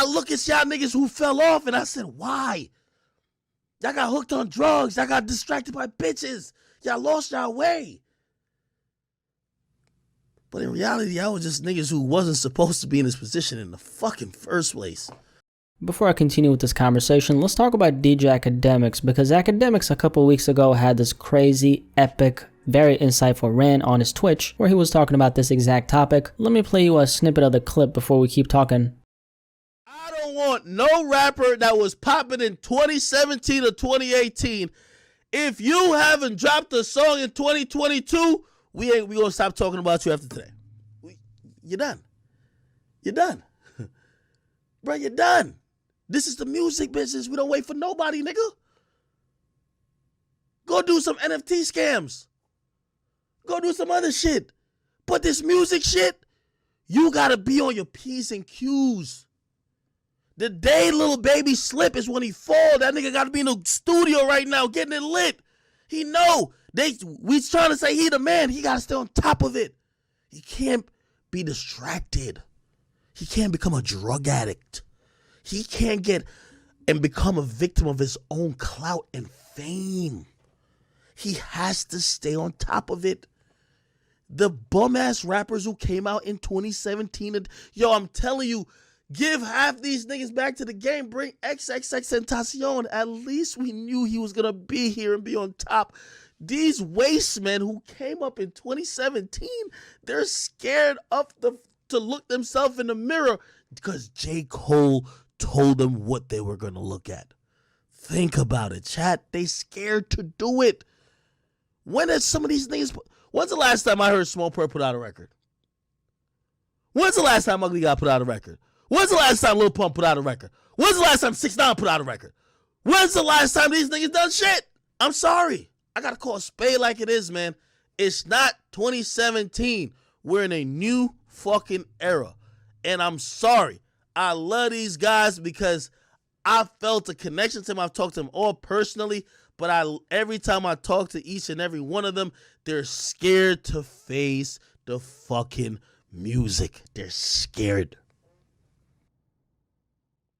I look at y'all niggas who fell off and I said, why? Y'all got hooked on drugs. Y'all got distracted by bitches. Y'all lost y'all way. But in reality, y'all was just niggas who wasn't supposed to be in this position in the fucking first place. Before I continue with this conversation, let's talk about DJ Akademiks, because Akademiks a couple weeks ago had this crazy, epic, very insightful rant on his Twitch where he was talking about this exact topic. Let me play you a snippet of the clip before we keep talking. I don't want no rapper that was popping in 2017 or 2018. If you haven't dropped a song in 2022, we gonna stop talking about you after today. You're done. You're done. Bro, you're done. This is the music business. We don't wait for nobody, nigga. Go do some NFT scams. Go do some other shit. But this music shit, you gotta be on your P's and Q's. The day Lil Baby slip is when he fall. That nigga gotta be in the studio right now getting it lit. He know. We trying to say he the man. He gotta stay on top of it. He can't be distracted. He can't become a drug addict. He can't get and become a victim of his own clout and fame. He has to stay on top of it. The bum-ass rappers who came out in 2017, yo, I'm telling you, give half these niggas back to the game. Bring XXXTentacion. At least we knew he was going to be here and be on top. These waste men who came up in 2017, they're scared to look themselves in the mirror because J. Cole told them what they were going to look at. Think about it, chat. They scared to do it. When did some of these niggas... When's the last time I heard Small Purr put out a record? When's the last time Ugly God put out a record? When's the last time Lil Pump put out a record? When's the last time 6ix9ine put out a record? When's the last time these niggas done shit? I'm sorry. I gotta call a spade like it is, man. It's not 2017. We're in a new fucking era. And I'm sorry. I love these guys because I felt a connection to them. I've talked to them all personally. But every time I talk to each and every one of them, they're scared to face the fucking music. They're scared.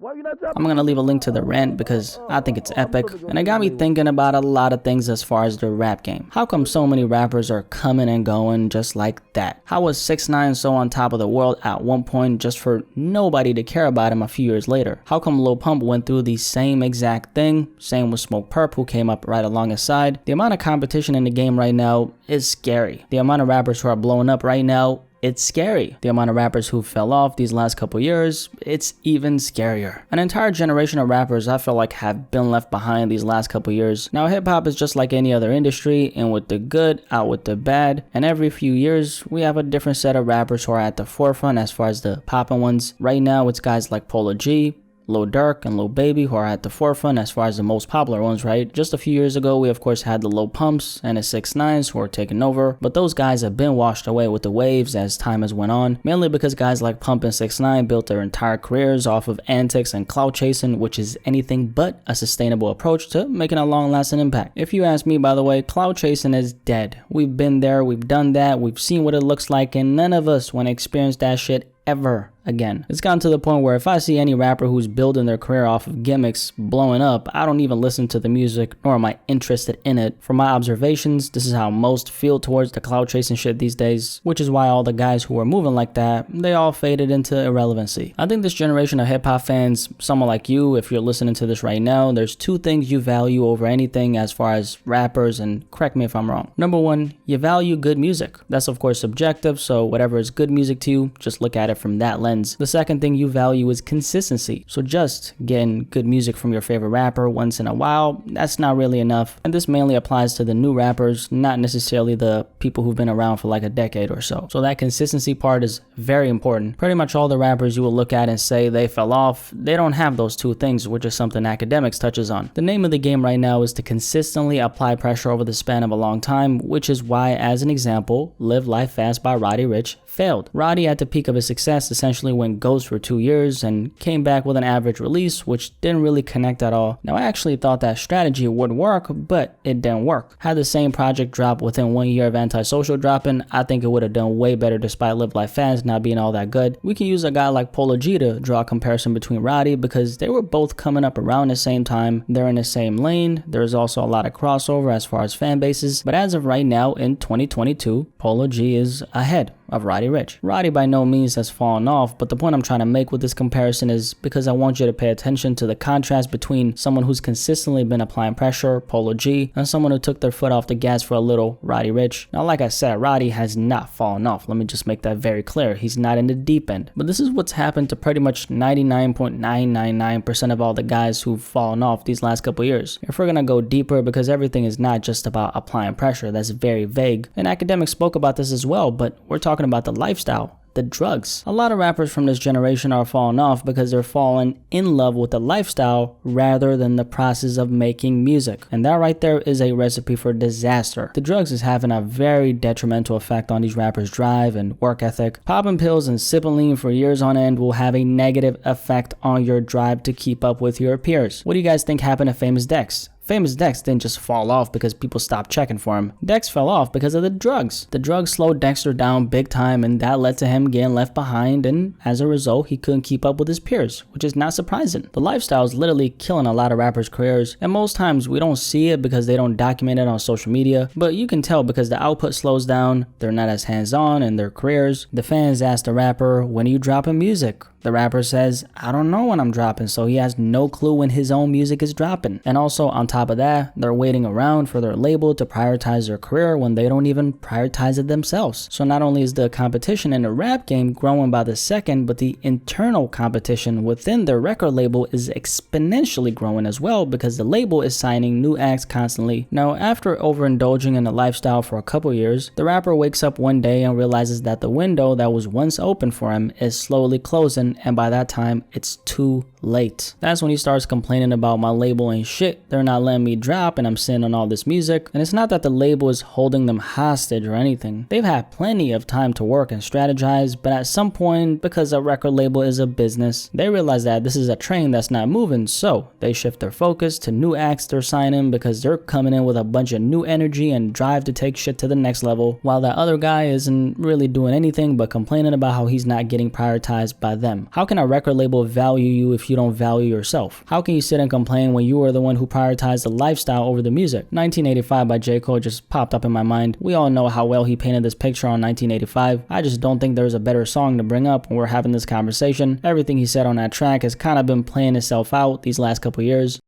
I'm gonna leave a link to the rant because I think it's epic, and it got me thinking about a lot of things as far as the rap game. How come so many rappers are coming and going just like that? How was 6ix9ine so on top of the world at one point just for nobody to care about him a few years later? How come Lil Pump went through the same exact thing? Same with Smoke Perp, who came up right along his side. The amount of competition in the game right now is scary. The amount of rappers who are blowing up right now, it's scary. The amount of rappers who fell off these last couple years, it's even scarier. An entire generation of rappers I feel like have been left behind these last couple years. Now hip hop is just like any other industry, in with the good, out with the bad, and every few years we have a different set of rappers who are at the forefront as far as the poppin' ones. Right now it's guys like Polo G, Lil Durk, and Lil Baby who are at the forefront as far as the most popular ones, right? Just a few years ago, we of course had the Lil Pumps and the 6ix9ines who are taking over, but those guys have been washed away with the waves as time has went on, mainly because guys like Pump and 6ix9ine built their entire careers off of antics and clout chasing, which is anything but a sustainable approach to making a long-lasting impact. If you ask me, by the way, clout chasing is dead. We've been there, we've done that, we've seen what it looks like, and none of us want to experience that shit ever again. It's gotten to the point where if I see any rapper who's building their career off of gimmicks blowing up, I don't even listen to the music, nor am I interested in it. From my observations, this is how most feel towards the clout chasing shit these days, which is why all the guys who are moving like that, they all faded into irrelevancy. I think this generation of hip hop fans, someone like you, if you're listening to this right now, there's two things you value over anything as far as rappers, and correct me if I'm wrong. Number one, you value good music. That's of course subjective, so whatever is good music to you, just look at it from that lens. The second thing you value is consistency. So just getting good music from your favorite rapper once in a while, that's not really enough. And this mainly applies to the new rappers, not necessarily the people who've been around for like a decade or so. So that consistency part is very important. Pretty much all the rappers you will look at and say they fell off, they don't have those two things, which is something Akademiks touches on. The name of the game right now is to consistently apply pressure over the span of a long time, which is why, as an example, Live Life Fast by Roddy Ricch failed. Roddy, at the peak of his success, essentially eventually went ghost for 2 years and came back with an average release, which didn't really connect at all. Now I actually thought that strategy would work, but it didn't work. Had the same project drop within 1 year of Antisocial dropping, I think it would have done way better despite Live Life Fast not being all that good. We can use a guy like Polo G to draw a comparison between Roddy because they were both coming up around the same time. They're in the same lane. There's also a lot of crossover as far as fan bases, but as of right now in 2022, Polo G is ahead of Roddy Ricch. Roddy by no means has fallen off, but the point I'm trying to make with this comparison is because I want you to pay attention to the contrast between someone who's consistently been applying pressure, Polo G, and someone who took their foot off the gas for a little, Roddy Ricch. Now like I said, Roddy has not fallen off. Let me just make that very clear. He's not in the deep end. But this is what's happened to pretty much 99.999% of all the guys who've fallen off these last couple years. If we're gonna go deeper, because everything is not just about applying pressure, that's very vague. And Akademiks spoke about this as well, but we're talking about the lifestyle, the drugs. A lot of rappers from this generation are falling off because they're falling in love with the lifestyle rather than the process of making music. And that right there is a recipe for disaster. The drugs is having a very detrimental effect on these rappers' drive and work ethic. Popping pills and sipping lean for years on end will have a negative effect on your drive to keep up with your peers. What do you guys think happened to Famous Dex? Famous Dex didn't just fall off because people stopped checking for him. Dex fell off because of the drugs. The drugs slowed Dexter down big time, and that led to him getting left behind, and as a result, he couldn't keep up with his peers, which is not surprising. The lifestyle is literally killing a lot of rappers' careers, and most times we don't see it because they don't document it on social media, but you can tell because the output slows down, they're not as hands-on in their careers. The fans ask the rapper, when are you dropping music? The rapper says, I don't know when I'm dropping, so he has no clue when his own music is dropping. And also on top of that, they're waiting around for their label to prioritize their career when they don't even prioritize it themselves. So not only is the competition in the rap game growing by the second, but the internal competition within their record label is exponentially growing as well because the label is signing new acts constantly. Now, after overindulging in the lifestyle for a couple years, the rapper wakes up one day and realizes that the window that was once open for him is slowly closing, and by that time it's too late. That's when he starts complaining about my label ain't shit, they're not letting me drop and I'm sitting on all this music. And it's not that the label is holding them hostage or anything. They've had plenty of time to work and strategize, but at some point, because a record label is a business, they realize that this is a train that's not moving, so they shift their focus to new acts they're signing because they're coming in with a bunch of new energy and drive to take shit to the next level, while that other guy isn't really doing anything but complaining about how he's not getting prioritized by them. How can a record label value you if you don't value yourself? How can you sit and complain when you are the one who prioritized the lifestyle over the music? 1985 by J. Cole just popped up in my mind. We all know how well he painted this picture on 1985. I just don't think there's a better song to bring up when we're having this conversation. Everything he said on that track has kind of been playing itself out these last couple years.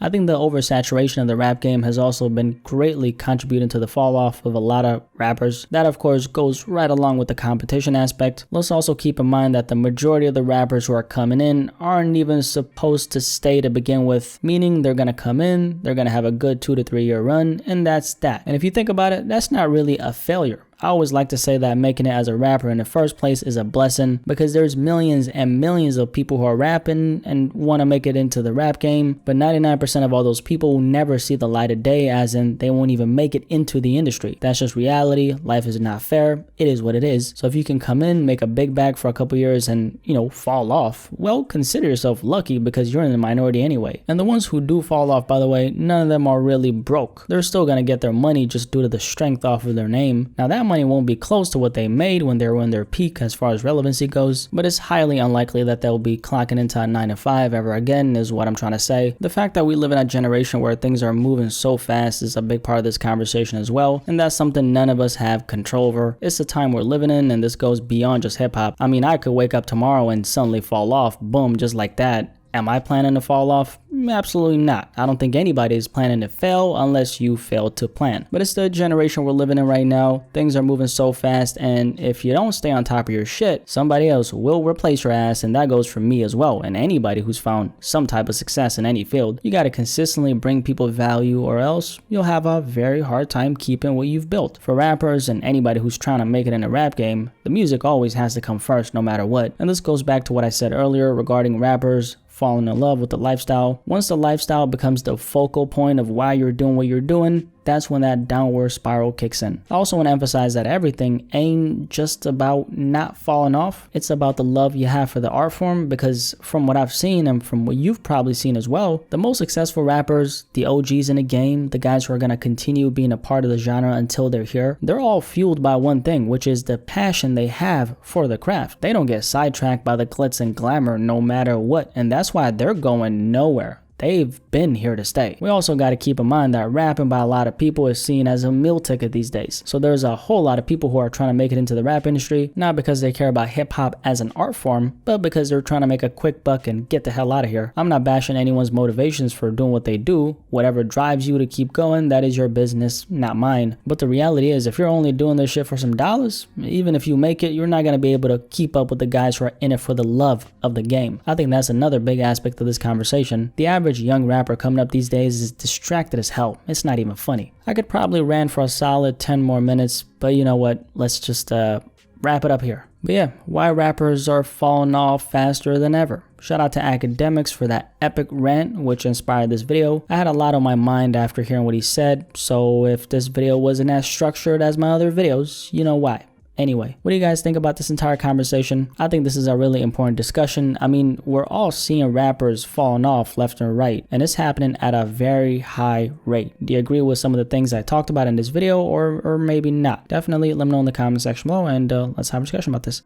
I think the oversaturation of the rap game has also been greatly contributing to the fall off of a lot of rappers. That of course goes right along with the competition aspect. Let's also keep in mind that the majority of the rappers who are coming in aren't even supposed to stay to begin with, meaning they're gonna come in, they're gonna have a good 2 to 3 year run, and that's that. And if you think about it, that's not really a failure. I always like to say that making it as a rapper in the first place is a blessing because there's millions and millions of people who are rapping and want to make it into the rap game, but 99% of all those people will never see the light of day, as in they won't even make it into the industry. That's just reality. Life is not fair. It is what it is. So if you can come in, make a big bag for a couple years and, fall off, well, consider yourself lucky because you're in the minority anyway. And the ones who do fall off, by the way, none of them are really broke. They're still going to get their money just due to the strength off of their name. Now that money won't be close to what they made when they were in their peak as far as relevancy goes, but it's highly unlikely that they'll be clocking into a 9 to 5 ever again is what I'm trying to say. The fact that we live in a generation where things are moving so fast is a big part of this conversation as well, and that's something none of us have control over. It's the time we're living in, and this goes beyond just hip hop. I mean, I could wake up tomorrow and suddenly fall off, boom, just like that. Am I planning to fall off? Absolutely not. I don't think anybody is planning to fail unless you fail to plan. But it's the generation we're living in right now. Things are moving so fast, and if you don't stay on top of your shit, somebody else will replace your ass, and that goes for me as well, and anybody who's found some type of success in any field. You gotta consistently bring people value, or else you'll have a very hard time keeping what you've built. For rappers and anybody who's trying to make it in the rap game, the music always has to come first no matter what. And this goes back to what I said earlier regarding rappers falling in love with the lifestyle. Once the lifestyle becomes the focal point of why you're doing what you're doing, that's when that downward spiral kicks in. I also want to emphasize that everything ain't just about not falling off. It's about the love you have for the art form, because from what I've seen and from what you've probably seen as well, the most successful rappers, the OGs in the game, the guys who are going to continue being a part of the genre until they're here, they're all fueled by one thing, which is the passion they have for the craft. They don't get sidetracked by the glitz and glamour no matter what, and that's why they're going nowhere. They've been here to stay. We also got to keep in mind that rapping by a lot of people is seen as a meal ticket these days. So there's a whole lot of people who are trying to make it into the rap industry, not because they care about hip hop as an art form, but because they're trying to make a quick buck and get the hell out of here. I'm not bashing anyone's motivations for doing what they do. Whatever drives you to keep going, that is your business, not mine. But the reality is, if you're only doing this shit for some dollars, even if you make it, you're not going to be able to keep up with the guys who are in it for the love of the game. I think that's another big aspect of this conversation. The average young rapper coming up these days is distracted as hell. It's not even funny. I could probably rant for a solid 10 more minutes, but you know what? Let's just wrap it up here. But yeah, why rappers are falling off faster than ever. Shout out to Akademiks for that epic rant which inspired this video. I had a lot on my mind after hearing what he said, so if this video wasn't as structured as my other videos, you know why. Anyway, what do you guys think about this entire conversation? I think this is a really important discussion. I mean, we're all seeing rappers falling off left and right, and it's happening at a very high rate. Do you agree with some of the things I talked about in this video, or maybe not? Definitely let me know in the comment section below, and let's have a discussion about this.